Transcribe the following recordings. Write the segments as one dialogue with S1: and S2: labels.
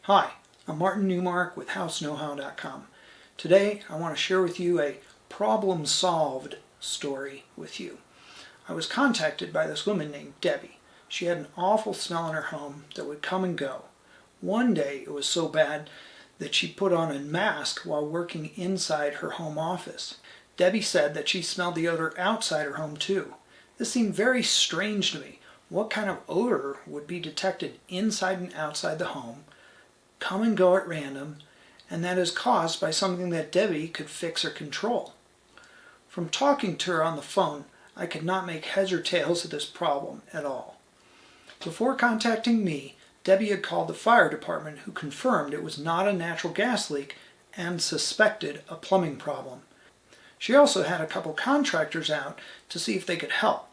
S1: Hi, I'm Martin Newmark with HouseKnowHow.com. Today I want to share with you a problem solved story with you. I was contacted by this woman named Debbie. She had an awful smell in her home that would come and go. One day it was so bad that she put on a mask while working inside her home office. Debbie said that she smelled the odor outside her home too. This seemed very strange to me. What kind of odor would be detected inside and outside the home, come and go at random, and that is caused by something that Debbie could fix or control? From talking to her on the phone, I could not make heads or tails of this problem at all. Before contacting me, Debbie had called the fire department, who confirmed it was not a natural gas leak and suspected a plumbing problem. She also had a couple contractors out to see if they could help.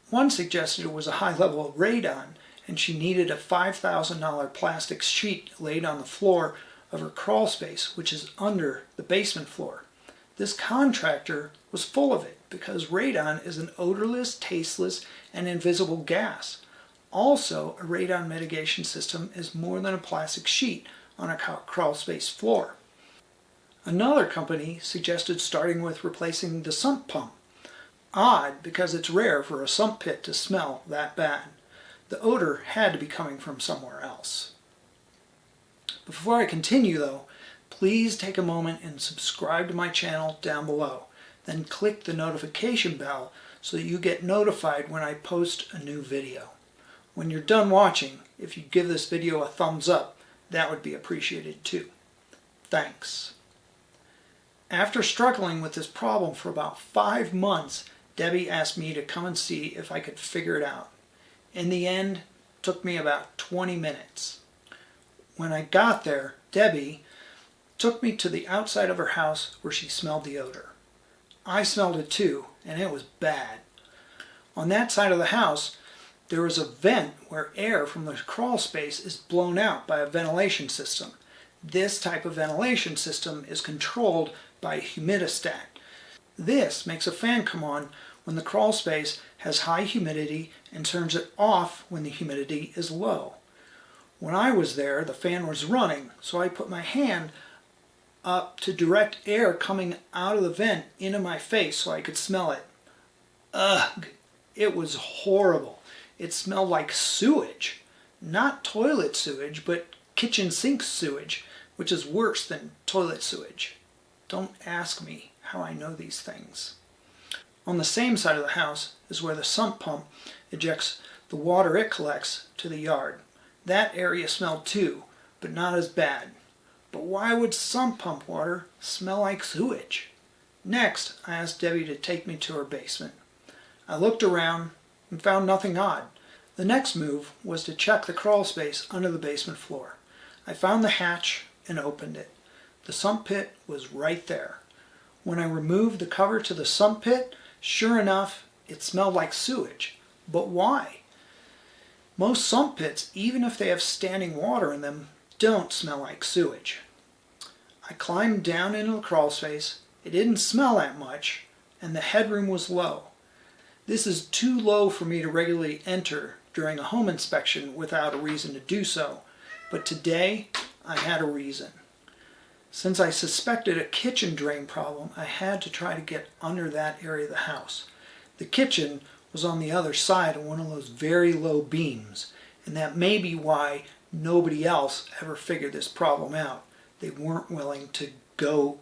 S1: One suggested it was a high level of radon and she needed a $5,000 plastic sheet laid on the floor of her crawl space, which is under the basement floor. This contractor was full of it because radon is an odorless, tasteless, and invisible gas. Also, a radon mitigation system is more than a plastic sheet on a crawl space floor. Another company suggested starting with replacing the sump pump. Odd, because it's rare for a sump pit to smell that bad. The odor had to be coming from somewhere else. Before I continue though, please take a moment and subscribe to my channel down below. Then click the notification bell so that you get notified when I post a new video. When you're done watching, if you give this video a thumbs up, that would be appreciated too. Thanks. After struggling with this problem for about 5 months, Debbie asked me to come and see if I could figure it out. In the end, it took me about 20 minutes. When I got there, Debbie took me to the outside of her house where she smelled the odor. I smelled it too, and it was bad. On that side of the house, there is a vent where air from the crawl space is blown out by a ventilation system. This type of ventilation system is controlled by a humidistat. This makes a fan come on when the crawl space has high humidity and turns it off when the humidity is low. When I was there, the fan was running, so I put my hand up to direct air coming out of the vent into my face so I could smell it. Ugh! It was horrible. It smelled like sewage. Not toilet sewage, but kitchen sink sewage, which is worse than toilet sewage. Don't ask me how I know these things. On the same side of the house is where the sump pump ejects the water it collects to the yard. That area smelled too, but not as bad. But why would sump pump water smell like sewage? Next, I asked Debbie to take me to her basement. I looked around and found nothing odd. The next move was to check the crawl space under the basement floor. I found the hatch and opened it. The sump pit was right there. When I removed the cover to the sump pit, sure enough, it smelled like sewage. But why? Most sump pits, even if they have standing water in them, don't smell like sewage. I climbed down into the crawl space. It didn't smell that much, and the headroom was low. This is too low for me to regularly enter during a home inspection without a reason to do so, but today I had a reason. Since I suspected a kitchen drain problem, I had to try to get under that area of the house. The kitchen was on the other side of one of those very low beams, and that may be why nobody else ever figured this problem out. They weren't willing to go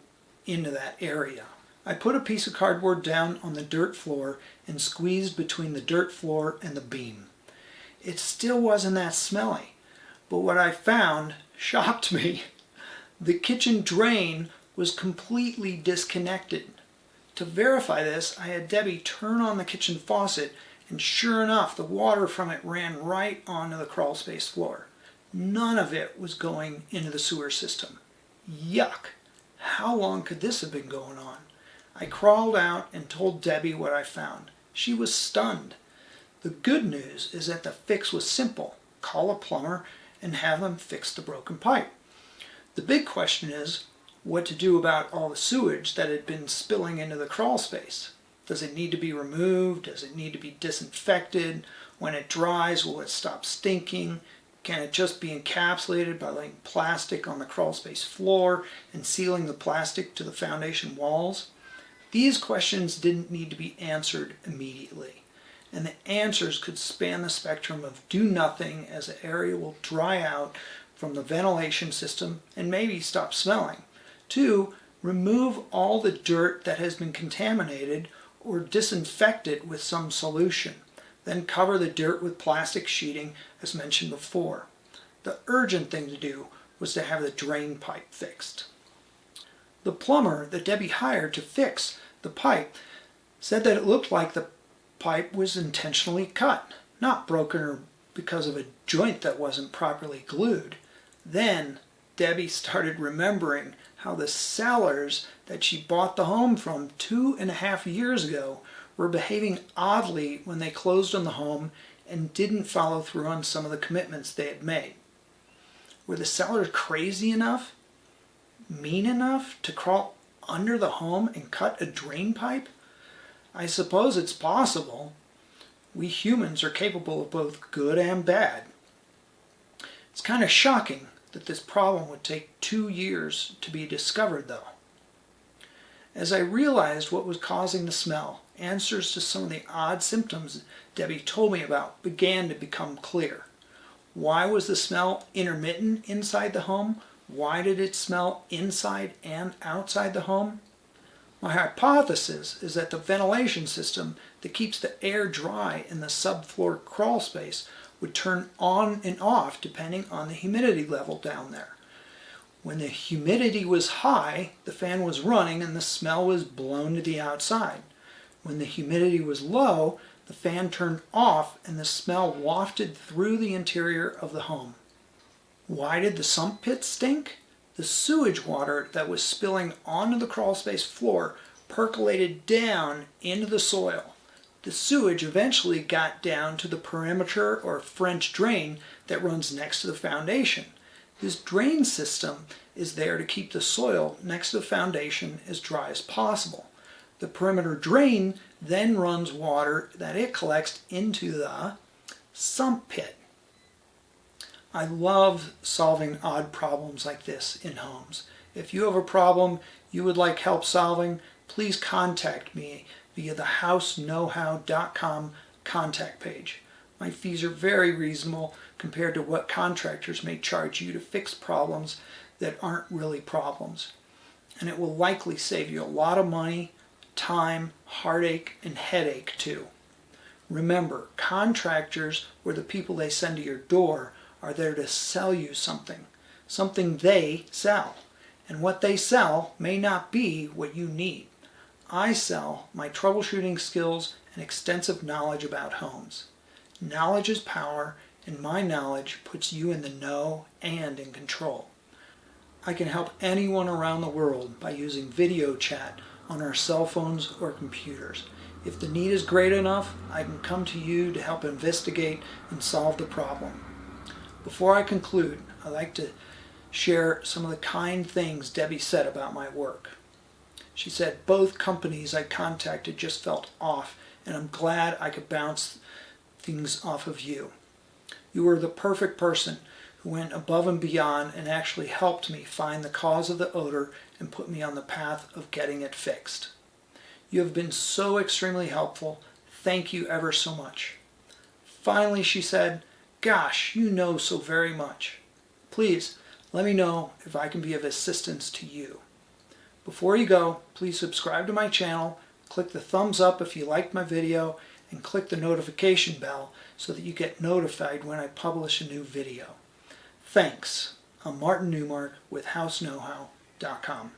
S1: into that area. I put a piece of cardboard down on the dirt floor and squeezed between the dirt floor and the beam. It still wasn't that smelly, but what I found shocked me. The kitchen drain was completely disconnected. To verify this, I had Debbie turn on the kitchen faucet, and sure enough, the water from it ran right onto the crawl space floor. None of it was going into the sewer system. Yuck! How long could this have been going on? I crawled out and told Debbie what I found. She was stunned. The good news is that the fix was simple. Call a plumber and have them fix the broken pipe. The big question is what to do about all the sewage that had been spilling into the crawl space. Does it need to be removed? Does it need to be disinfected? When it dries, will it stop stinking? Can it just be encapsulated by laying plastic on the crawlspace floor and sealing the plastic to the foundation walls? These questions didn't need to be answered immediately, and the answers could span the spectrum of do nothing as the area will dry out from the ventilation system and maybe stop smelling, to remove all the dirt that has been contaminated or disinfect it with some solution, then cover the dirt with plastic sheeting as mentioned before. The urgent thing to do was to have the drain pipe fixed. The plumber that Debbie hired to fix the pipe said that it looked like the pipe was intentionally cut, not broken or because of a joint that wasn't properly glued. Then Debbie started remembering how the sellers that she bought the home from 2.5 years ago were behaving oddly when they closed on the home and didn't follow through on some of the commitments they had made. Were the sellers crazy enough, mean enough to crawl under the home and cut a drain pipe? I suppose it's possible. We humans are capable of both good and bad. It's kind of shocking that this problem would take 2 years to be discovered, though. As I realized what was causing the smell, answers to some of the odd symptoms Debbie told me about began to become clear. Why was the smell intermittent inside the home? Why did it smell inside and outside the home? My hypothesis is that the ventilation system that keeps the air dry in the subfloor crawl space would turn on and off depending on the humidity level down there. When the humidity was high, the fan was running and the smell was blown to the outside. When the humidity was low, the fan turned off and the smell wafted through the interior of the home. Why did the sump pit stink? The sewage water that was spilling onto the crawlspace floor percolated down into the soil. The sewage eventually got down to the perimeter or French drain that runs next to the foundation. This drain system is there to keep the soil next to the foundation as dry as possible. The perimeter drain then runs water that it collects into the sump pit. I love solving odd problems like this in homes. If you have a problem you would like help solving, please contact me via the houseknowhow.com contact page. My fees are very reasonable compared to what contractors may charge you to fix problems that aren't really problems. And it will likely save you a lot of money, time, heartache, and headache too. Remember, contractors, or the people they send to your door, are there to sell you something they sell. And what they sell may not be what you need. I sell my troubleshooting skills and extensive knowledge about homes. Knowledge is power, and my knowledge puts you in the know and in control. I can help anyone around the world by using video chat on our cell phones or computers. If the need is great enough, I can come to you to help investigate and solve the problem. Before I conclude, I'd like to share some of the kind things Debbie said about my work. She said, both companies I contacted just felt off, and I'm glad I could bounce things off of you. You were the perfect person who went above and beyond and actually helped me find the cause of the odor and put me on the path of getting it fixed. You have been so extremely helpful. Thank you ever so much. Finally, she said, gosh, you know so very much. Please let me know if I can be of assistance to you. Before you go, please subscribe to my channel, click the thumbs up if you liked my video, and click the notification bell so that you get notified when I publish a new video. Thanks. I'm Martin Newmark with houseknowhow.com.